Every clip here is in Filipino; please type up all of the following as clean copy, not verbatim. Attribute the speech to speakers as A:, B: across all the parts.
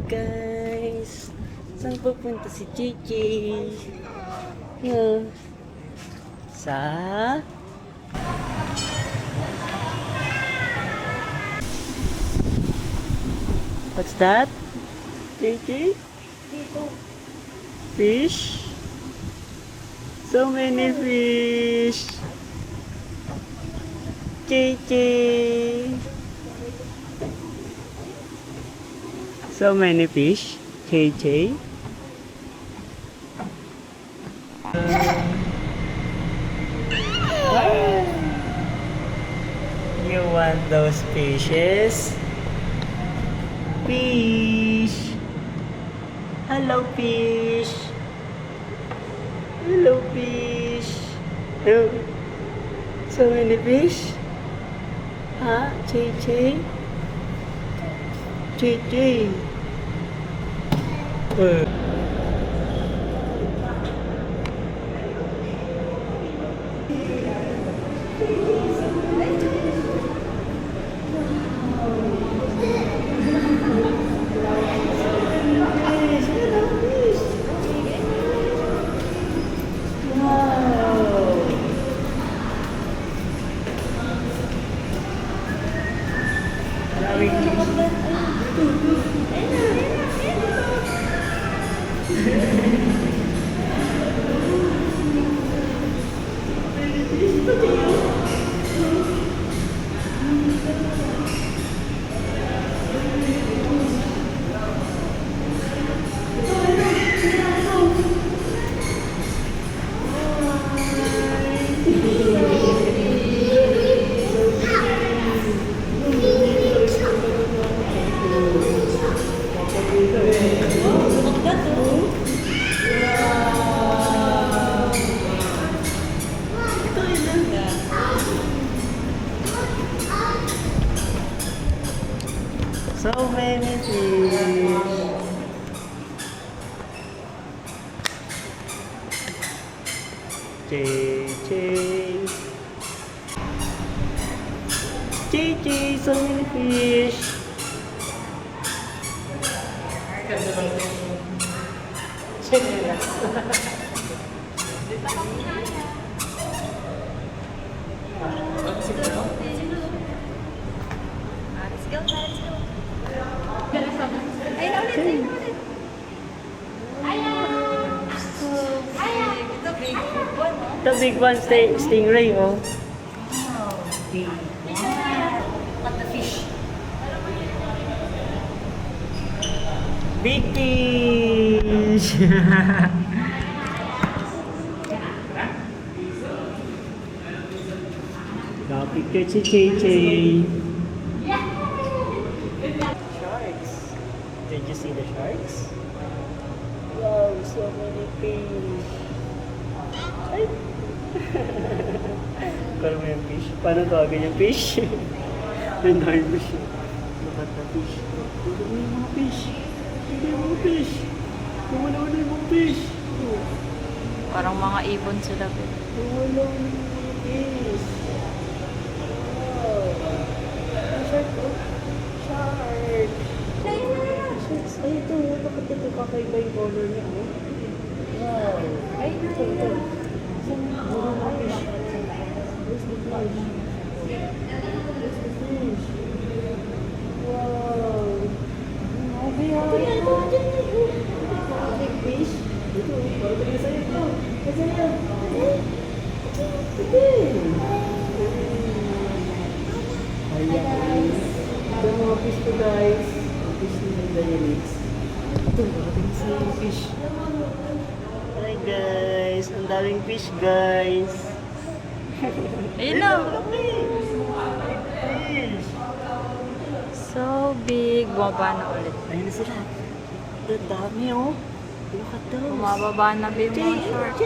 A: guys, saan pupunta si Gigi? Yeah. Sa? What's that? Gigi? Fish? So many fish. Gigi. So many fish, JJ. You want those fishes? Fish. Hello, fish. Hello, fish. Oh. So many fish. Huh, JJ? JJ. So many fish. JJ. JJ, so many fish. The big one, stingray, oh.
B: Like the fish.
A: Big fish. Now picture si JJ. Sharks. Did you see the sharks? Wow, so many fish. Ay. Parang may fish. Paano tawagin yung fish? Yung darn fish. Look at the fish. Tignan mo yung mga fish. Tignan mo yung mga fish. Kumalaw na yung mga fish.
B: Parang mga ibon sila.
A: Kumalaw na yung mga fish. Wow. Shark. Oh. Shark. Sharks. Ay, ito. Bakit ito kakaiba yung color niya? Oh. Wow. Ay, ito. Saan yung mga fish? Where's the fish? Where's the fish? Wow. Okay, okay. Big fish. Ito, parang tayo sa'yo ito. Kasaya. Ito. Ayan. Ito mga fish ko, guys. Fish nila dynamics. Ito, parating sa fish. Hi, guys. Ang daming fish, guys.
B: Ayun na.
A: Fish.
B: So big. Bumaba na ulit.
A: Ayun na sila. Ang dami, oh. Look at those.
B: Bumababa na ba yung mga shark?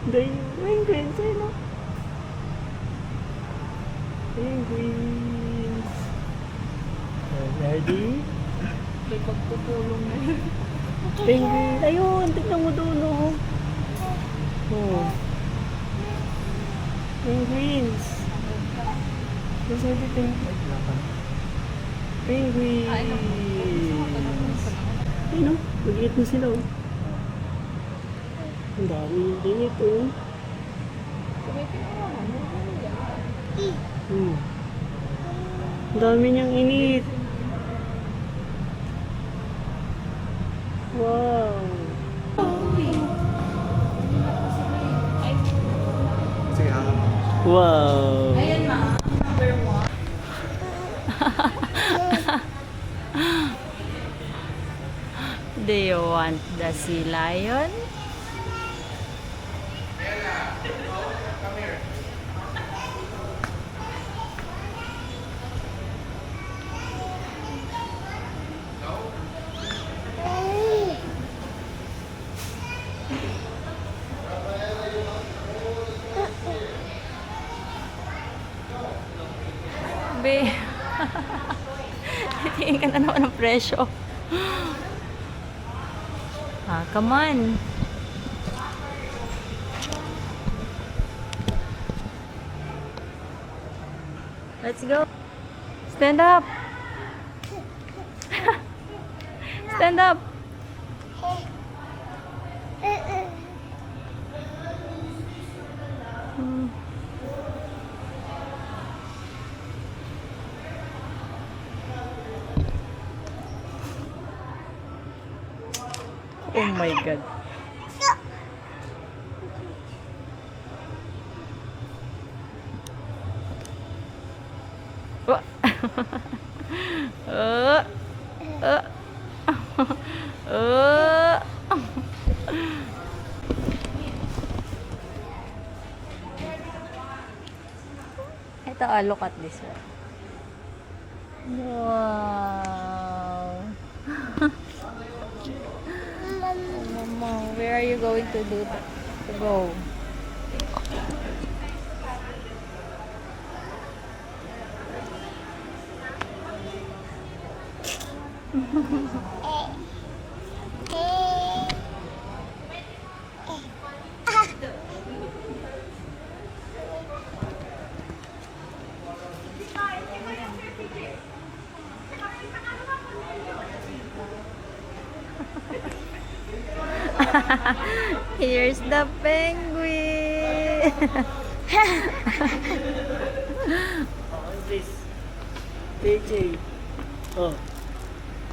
A: Penguins, ayun, oh. Penguins. Ready?
B: May pagpupulong na yun.
A: Penguin. Ayun, tignan mo doon, oh. Oh. Penguins. Gusto natin penguins. Ayun o, mag-iit na sila o. Ang dami yung init o. Ang dami niyang init. Wow. Wow.
B: Ayan na, number 1. Do you want the sea lion? Be, tingin ka na naman ng presyo. Come on. Let's go. Stand up. Stand up. Oh my God. Wah. Ito, look at this one. Wow. Mama, where are you going to do that? To go? Here's the penguin.
A: What's this? JJ. Oh.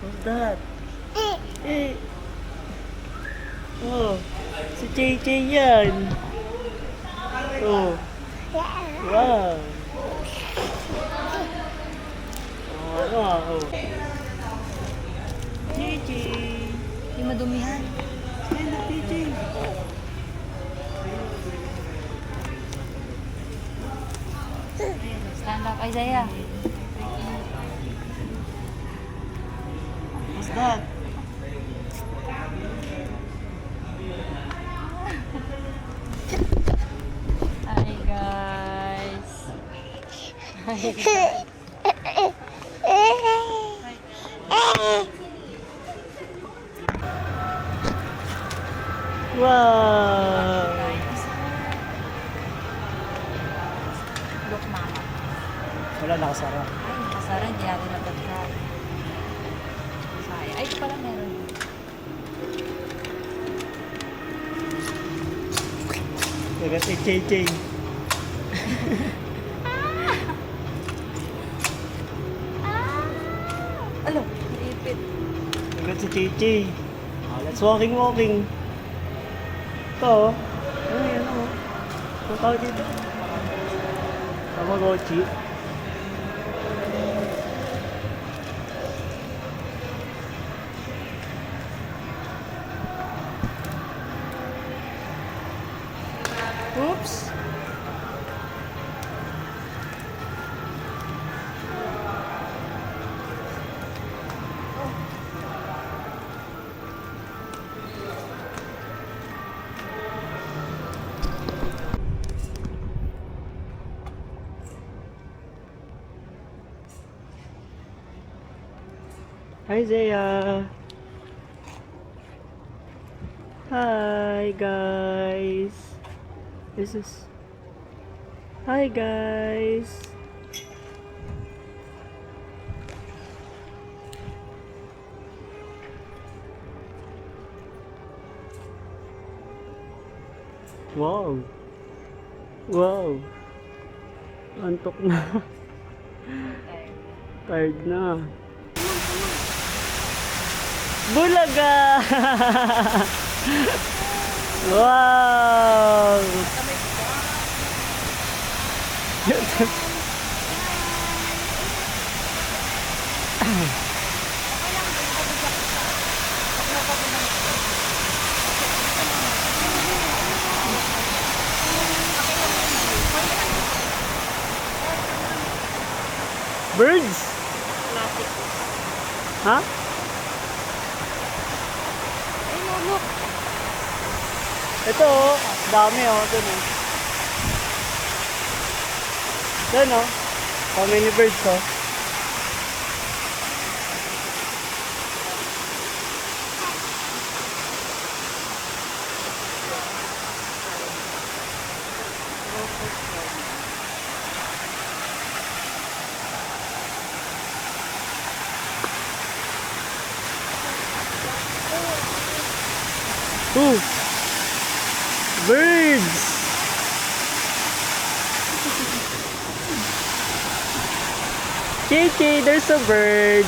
A: What's that? Eh. Oh. Si JJ yan. Oh. Wow. Oh, ano ah. Oh. JJ.
B: Hindi madumihan.
A: Stand up, JJ.
B: Stand up, Isaiah.
A: What's that?
B: Hi guys. Hi guys.
A: Wow.
B: Look, mama.
A: Wala nakasara.
B: Ay, nakasara. Hindi natin natatry. Ay, ito pala meron.
A: Dagat si JJ.
B: Alo, naipit.
A: Dagat si JJ. Let's walking. Ito, ano yan o? Ang tawag dito? Tamagotchi. Oops! Hi Zaya! Hi guys! This is Hi guys! Wow! Wow! Antok na. Tired na. Bulaga! Wow! Birds? Ha?
B: Ay, no, look.
A: Ito oh, dami oh, dun oh. Dun oh. How many birds oh? Two birds. Kiki, there's a bird.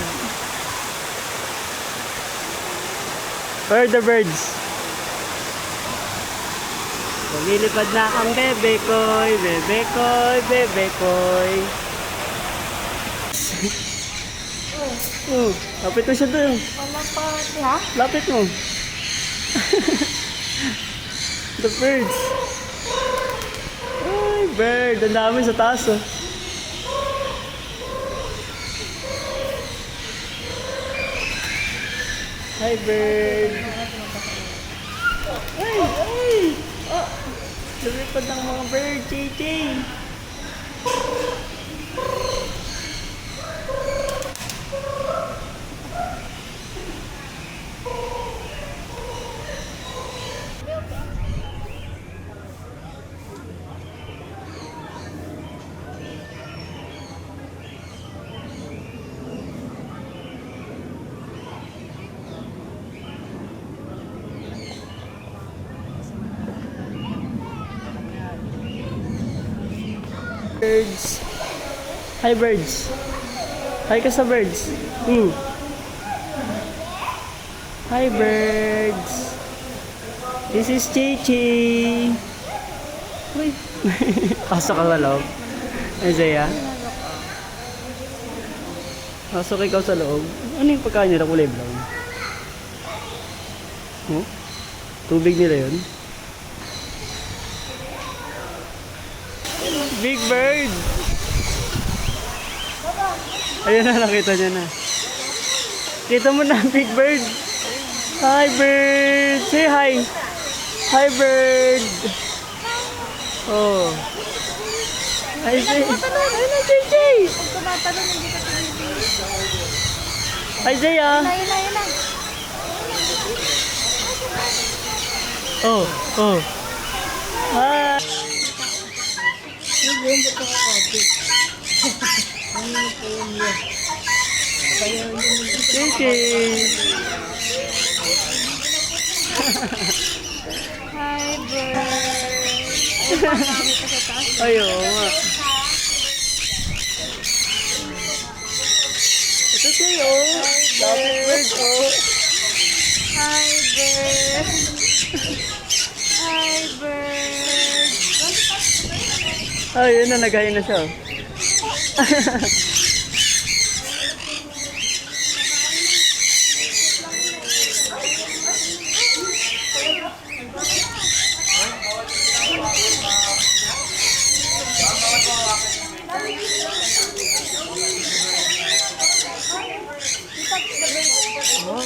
A: Where are the birds? Lumilipad na ang bebe koy, bebe koy, bebe koy. Lapit mo siya doon.
B: Wala pa, ha?
A: Lapit mo. The birds. Ay, bird. Ang dami sa taas oh. Hi, bird. Ay, ay. Oh, lumipad ng mga bird, Chichi. Birds. Hi, birds. Hi ka sa birds. Hi, birds. This is Chichi. Uy. Pasok ka sa loob. Isaiah. Pasok ikaw sa loob. Ano yung pagkain nila kulay brown? Oh? Tubig nila yun? Big bird! Ayan na, nakita niya na. Kita mo na, big bird! Hi, bird! Say hi! Hi, bird! Oh. Hi, say! Ay na, JJ!
B: Pag tumatalon, hindi ka tumibig.
A: Hi, Zay ah!
B: Yun na.
A: Oh, oh. Hi! JJ!
B: Hi, bird. Ay, marami pa sa taas.
A: Ay, oo nga. Ito sa'yo. Dapat bird, oh.
B: Hi, bird. Hi, bird.
A: Ay, yun na, naghain na siya. Oh.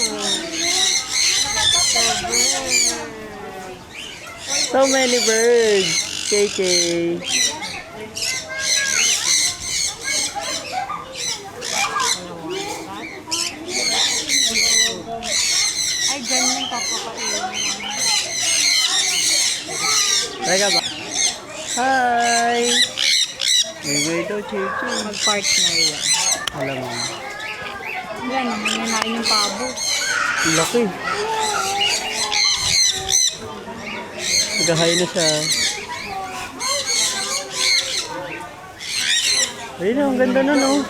A: So many birds, KK.
B: Ay, ganyan papakain.
A: Teka ba? Hi! Chichi.
B: Mag-partner yan.
A: Alam mo.
B: Yan, nangyanain yung pabo.
A: Laki. Nagahay na siya. Ayun, ang ganda nun, oh.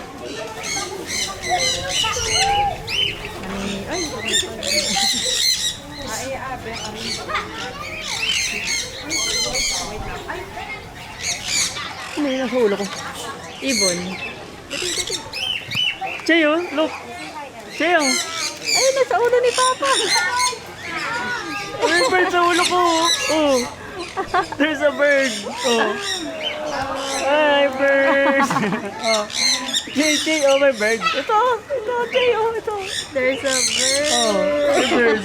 B: Ay,
A: Ano yun, nasa ulo ko?
B: ibon.
A: Chayo, look. Chayo.
B: Ay, nasa ulo ni Papa.
A: May bird sa ulo ko. Oh. There's a bird. Oh. Hi, bird. Oh. Chay, oh, may bird. Ito, Chay, oh, ito.
B: There's a bird.
A: Oh, may bird.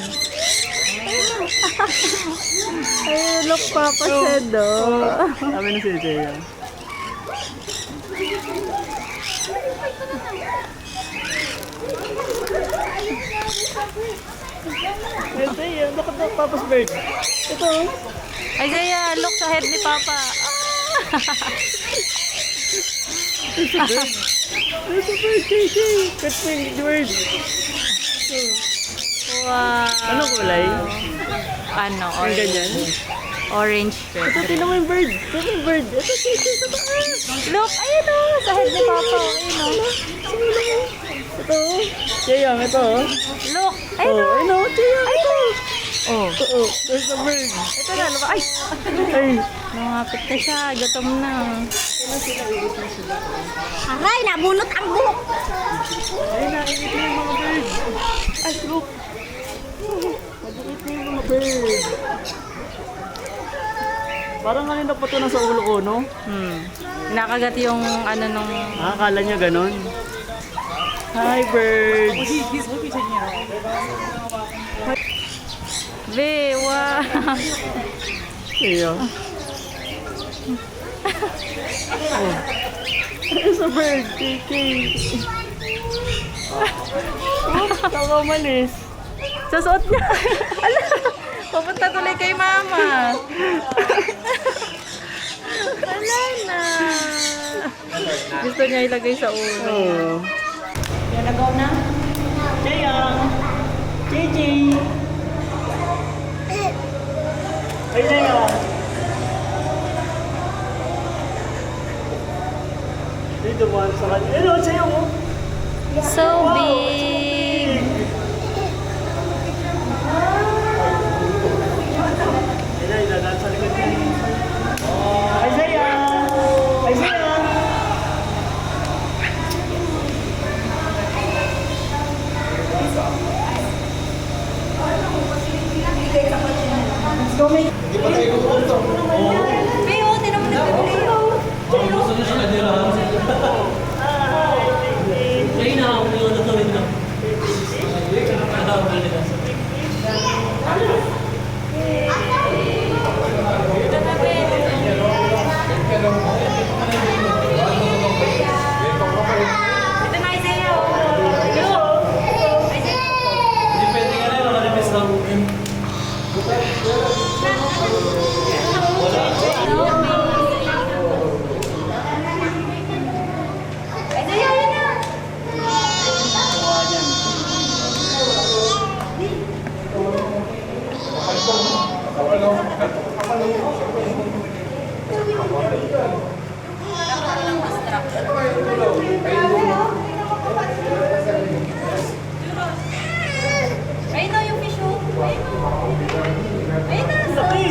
B: Ay, look, Papa said, oh.
A: Sabi na si Chay, oh. Ito yun, dapat na Papa's bird. Ito, oh.
B: Isaiah, look sa head ni Papa.
A: There's a bird. There's a bird, Chay. Catch me, the bird.
B: Wow.
A: Anong kulay?
B: Ano,
A: Yung
B: orange.
A: ganyan?
B: Orange.
A: Ito, tinan mo yung bird. Ito yung bird. Ito, Chay, sa taas.
B: Look, ayun o. Sa head ni Papa. Ayun o.
A: Ito, Chay, ito, oh.
B: Look, ayun o.
A: Ayun, oh, Chay, ito.
B: Oh.
A: Ito, oh. There's a bird.
B: Ito na, lupa. Ay!
A: Ay.
B: Lumapit na siya. Gutom na.
C: Aray, nabunot ang buhok.
A: Ay, nakikita na yung mga bird. Ay, look. Maliit na yung mga bird. Parang kanina pa ito nasa ulo ko, no?
B: Nakagat yung ano nung...
A: Akala niya ganon. Hi, birds.
B: Be, wow.
A: Iyo. Oh. There's a bird, KK. Oh, saka umalis.
B: Susuot niya. Ala, pupunta tuloy kay Mama. Wala na. Gusto niya ilagay sa ulo.
A: Oh.
B: Yan, nagaw na.
A: Jayang! JJ! Ay, Jayang! Dito mo sa kanya. Hello, Jayang mo!
B: So big.
A: Ayun, ilalaan sa likod niya. Ay, Jayang! Ay, Jayang!
B: Be, oh, tinan mo na. Ito na, Isaiah. Ayun na yung fish hook. Ayun na.
A: Laki!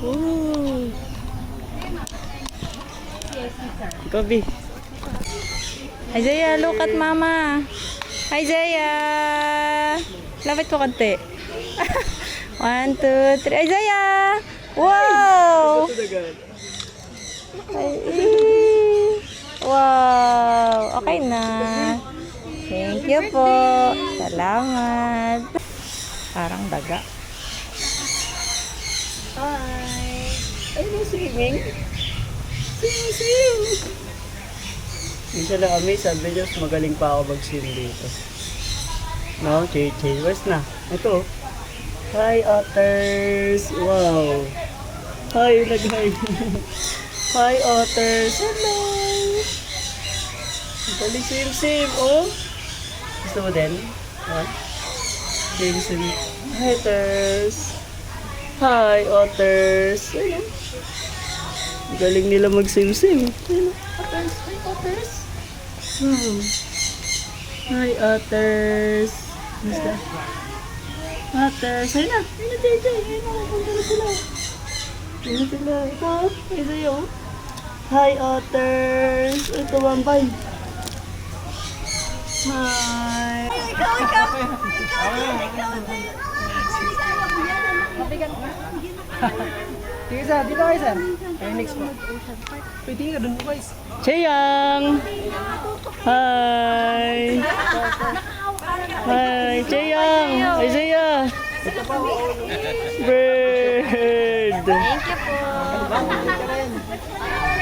A: Ooh. Gabi.
B: Isaiah, look at Mama. Isaiah. Lapit ko konti. 1, 2, 3. Isaiah! Wow!
A: Ito dagan.
B: Ay, Wow! Okay na. Thank you po. Salamat. Parang daga.
A: Hi! Ay, no swimming? Swim! Minsan lang kami, sabi niya, magaling pa ako mag-swim dito. No, Chay. Where's na? Ito. Hi, otters! Wow! Hi, nag-hi. Hi, otters! Hello! Galing swim, oh! Gusto mo din? Ha? Swim. Hi, otters! Hi, otters! Ayun. Galing nila mag-swim. Ayun, otters! Hi, otters! Hi, otters! Basta. Otters! Ayun na! JJ! Ayun na! Punta na sila! Ayun na sila! Ito! Ayun sa'yo! Hi, otters! Ito, Bambay! Hi! Ikaw!
D: Sige sir, dito kayo sir. Kayo next po. Pwede nga dun po guys.
A: Cheyang! Hi! Hi! Cheyang! Isaiah! Bird!
B: Thank you po.